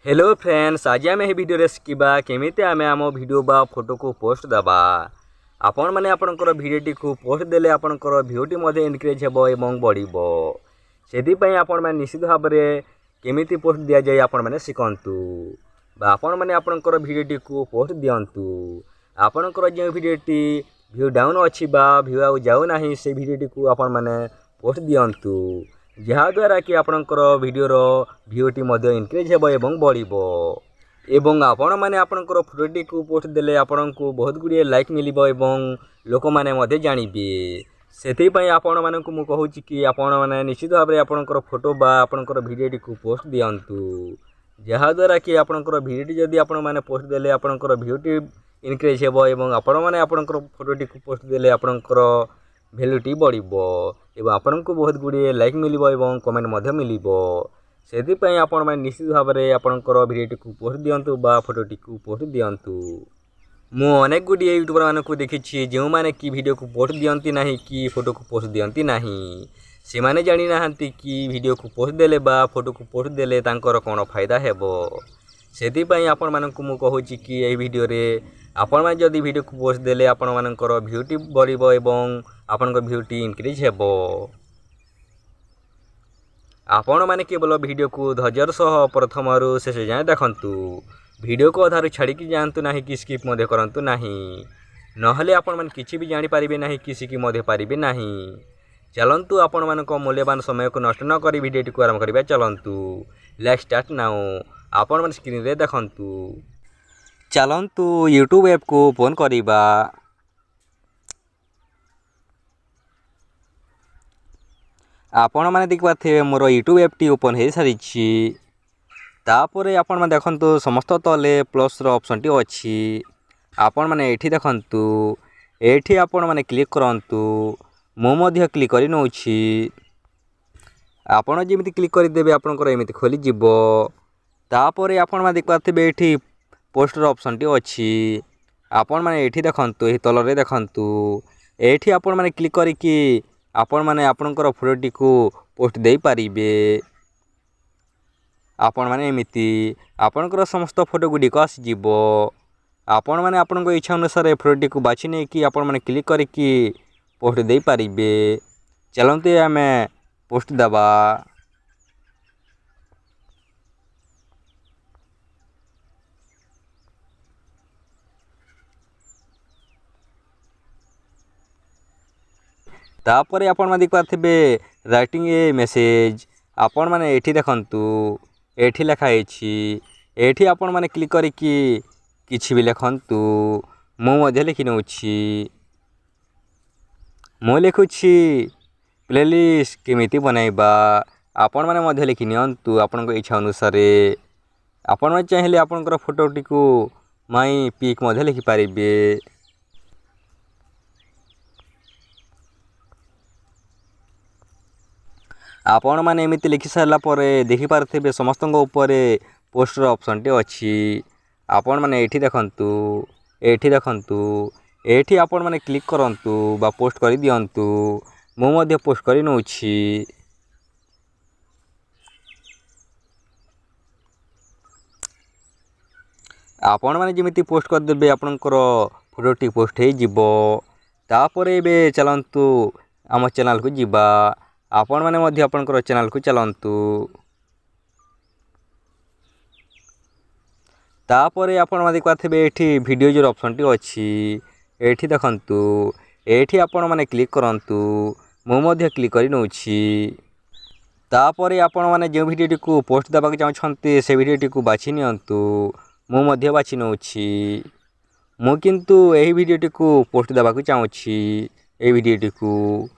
Hello friends, आज आम video शिखा केमी आम आम भिडियो बा फोटो को पोस्ट दबा। आपण मैंने आपणकर भिडियोटी को पोस्ट देले आपणकर भिडियोटी मध्य इनक्रेज हेबो एवं बढ़िबो। सेति पई आपण मैंने निश्चित भाव में केमी पोस्ट दिया जाए आपण मैंने शिखंतु बा आपण मैंने आपणकर भिडियोटी को पोस्ट दियंतु। आपणकर जो भिडियोटी व्यू डाउन अच्छी बा व्यू आउ जाऊ नाही से भिडियोटी को आपण मैंने पोस्ट दियंतु, जहाँद्वारा कि आपणकर भिडियोर व्यूटी इनक्रेज हेबो एवं बढ़िबो। एवं आपण मैंने आपणकर फोटोटी को पोस्ट देले आपणको बहुत गुड़िए लाइक मिलिबो एवं लोक मैंने मध्य जानिबे। सेति पई आपण मानकु मु कहूची कि आपण माने निश्चित भाव में आपणकर फोटो बा आपणकर भिडियोटी को पोस्ट दियंतु, जहाँद्वारा कि आपणकर भिडियोटी जदि आपण माने पोस्ट देले आपणकर व्यूटी इनक्रेज हेबो एवं आपण माने आपणकर फोटोटी को पोस्ट देले आपणकर भैल्यूटी बढ़िबो एवं आपण को बहुत गुड़िए लाइक मिलिबो एवं कमेंट मध्य मिलिबो। सेति पई आपण माने निश्चित भाव में आपणकर भिडियोटी को पोस्ट दियंतु बा फोटोटी को पोस्ट दियंतु। मु अनेक गुड़िए यूट्यूबर मानकु देखिछि जो माने कि भिडियो को पोस्ट दियंती नाही कि फोटो को पोस्ट दियंती नाही। से माने जानि नाहंती कि भिडियो को पोस्ट देले बा फोटो को पोस्ट देले तांकर कोन फायदा हेबो। सेति पई आपण मानकु मु कहूछि कि एही भिडियो रे आपण माने जदि भिडियो को पोस्ट देले आपण मानकर व्यूटी बढ़िबो एवं आपनकर व्यूटी इनक्रीज हेबो। आपण माने केवल भिडियो को धैर्यर सह प्रथमरु शेष जाए देखंतु। भिडियो को अधारु छाड़ी कि जानतु नाही कि स्किप मध्य करंतु नाही, नहले आपण माने किछि भी जानि पारिबे नाही कि सिखि मध्य पारिबे नाही। चलंतु आपण मानको मूल्यवान समय को नष्ट न करी भिडियोटी को आरंभ करिबा। चलंतु लेट्स स्टार्ट नाउ। आपण माने स्क्रीन रे देखंतु। चलंतु यूट्यूब ऐप को ओपन करिबा। आपण मैंने देखिए मोर यूट्यूब ऐप टी ओपन हो सारी। तापर आपण मैंने देखंतु समस्त तले प्लस ऑप्शन टी अच्छी। आपण मैंने एठी देखंतु, एठी आपण मैंने क्लिक करंतु। मो मध्य क्लिक करि नउछि। आपण जेमिति क्लिक करि देबे आपनकर एमिति खोली जिवो। तापर आपण मैंने देखिए एठी पोस्टर ऑप्शन टी अच्छी। आपण मैंने एठी देखंतु, एही तल रे देखंतु। एठी आपण मैंने क्लिक करिकि आपण माने आपनकर फोटोटी को पोस्ट दे पारिबे। आपण माने एमिति आपनकर समस्त फोटो गुडी को आसी जिवो। आपण माने आपनकर इच्छा अनुसार फोटोटी को बाछि नै कि आपण माने क्लिक करिकि पोस्ट दे पारिबे। चलंते आमे पोस्ट दबा। तापर आपण माने देखिपारथिबे राइटिंग ए मेसेज। आपण माने एठी देखंतु, एठी लिखा हैछि। एठी आपण माने क्लिक करिकि किछि भी लिखंतु। मो मध्य लिखि नउछि। मो लिखुछि प्लेलिस्ट केमिति बनाइबा। आपण माने मध्य लिखि नियंतु आपनक इच्छा अनुसार। आपण माने चाहिले आपनकर फोटोटी को माई पिक मध्य लिखि पारिबे। आपण माने एमिति लिखि सारला परे देखि पारथिबे समस्तଙ୍କ ऊपर पोस्टर ऑप्शन टे अछि। आपण माने एठी देखंतु, एठी देखंतु। एठी आपण माने क्लिक करंतु बा पोस्ट करि दियंतु। मो मध्य पोस्ट करि नउछि। आपण माने जेमिति पोस्ट कर देबे आपनकर फोटोटी पोस्ट हे जिवो। तापर एबे चलंतु आम चैनल को जिबा। आपण माने मध्य आपनकर चैनल को चलंतु। तापर आपण माने देखिपारथिबे एठी वीडियो जो ऑप्शन टी अछि। एठी देखंतु, एठी आपण माने क्लिक करंतु। मो मध्य क्लिक करि नउछि। तापर आपण माने जे वीडियोटी को पोस्ट दबा के चाहछन्ते से वीडियोटी को बाछि नियंतु। मो मध्य बाछि नउछि। मो किंतु एही वीडियोटी को पोस्ट दबा के चाहछि, एही वीडियोटी को।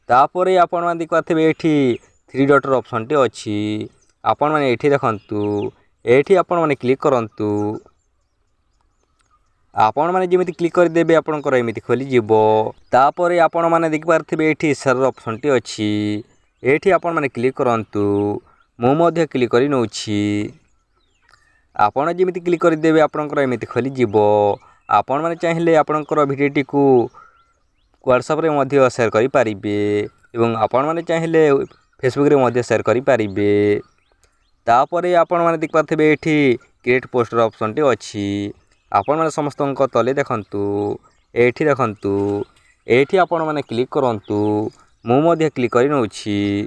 तापर आपण माने देखिपारथिबे एठी थ्री डॉट ऑप्शन टे अछि। आपण माने एठी देखंतु, एठी आपण माने क्लिक करंतु। आपण माने जेमिति क्लिक कर देबे आपनकर एमिति खोली जिवो। तापर आपण माने देखिपारथिबे एठी शेयर ऑप्शन टे अछि। एठी आपण माने क्लिक करंतु। मो मध्य क्लिक करि नउछि। आपण जेमिति क्लिक कर देबे आपनकर एमिति खोली जिवो। आपण माने चाहिले आपनकर भिडियोटी को व्हाट्सएप रे मध्य शेयर करि पारिबे एवं आपण माने चाहिले फेसबुक रे मध्य शेयर करि पारिबे। तापर आपण मैंने देखिए ये क्रिएट पोस्टर ऑप्शन टी अच्छी आपण मैंने समस्त तले देखंतु एठी देखंतु एठी आपण मैंने क्लिक करंतु मु क्लिक कर नउछि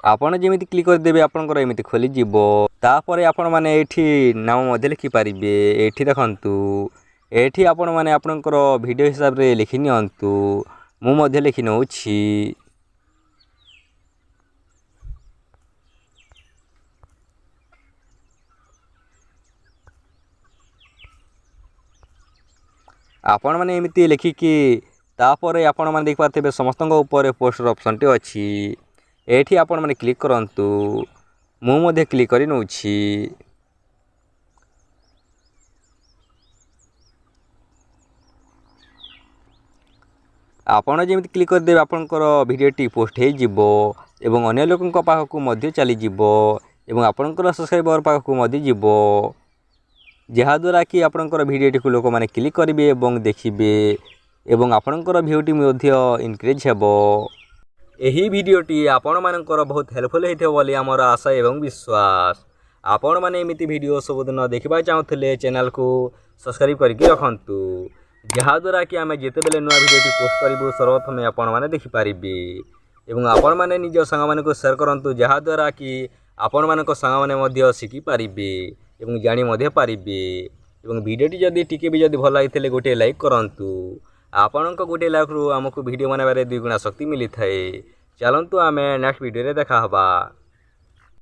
आपण जेमिति क्लिक कर देबे आपनकर एमिति खोली जिवो तापर आपण माने एठी नाम मध्ये लिखि पारिबे एठी देखंतु एठी आपण माने आपनकर वीडियो हिसाब रे लिखि नियंतु मु मध्ये लिखि नउछि आपण माने एमिति लिखिकी तापर आपण माने देख पारथिबे समस्तक ऊपर पोस्टर ऑप्शन टी अछि एठी आपण माने क्लिक करंतु मु मध्ये क्लिक करि नउछि आपण जेमिति क्लिक कर देबे आपनकर वीडियोटी पोस्ट हे जिवो एवं अन्य लोकन पाखकु मध्ये चली जिवो एवं आपनकर सब्सक्राइबर पाखकु मध्ये जिवो जहाँद्वारा कि आपनकर वीडियोटी को लोक मैंने क्लिक करेंगे और देखिए एवं आपनकर व्यूटी इनक्रीज हेबो यही वीडियोटी आपण मानकर बहुत हेल्पफुल होइथो बोली आमर आशा एवं विश्वास आपण माने एमिति वीडियो सबुदिन देखा चाहूले चैनल को सब्सक्राइब करके रखंतु जहाँद्वारा कि आम जिते बेले नुआ वीडियोटी पोस्ट करूँ सर्वप्रथमे आपण मैंने देखिपारे एवं आपण मैंने निज सांग मानक शेयर करूँ जहाँद्वारा कि आपण मानक सांग मैंने शिखिपारे एवं जानी मध्य पारिबे एवं वीडियोटी जदि टिके भी जदि भल लागिथिले गोटे लाइक करंतु आपणक गोटे लाइक रु हमकु वीडियो बनाबारे 2 गुणा शक्ति मिली थाए चलंतु आमे नेक्स्ट वीडियो रे देखा हबा।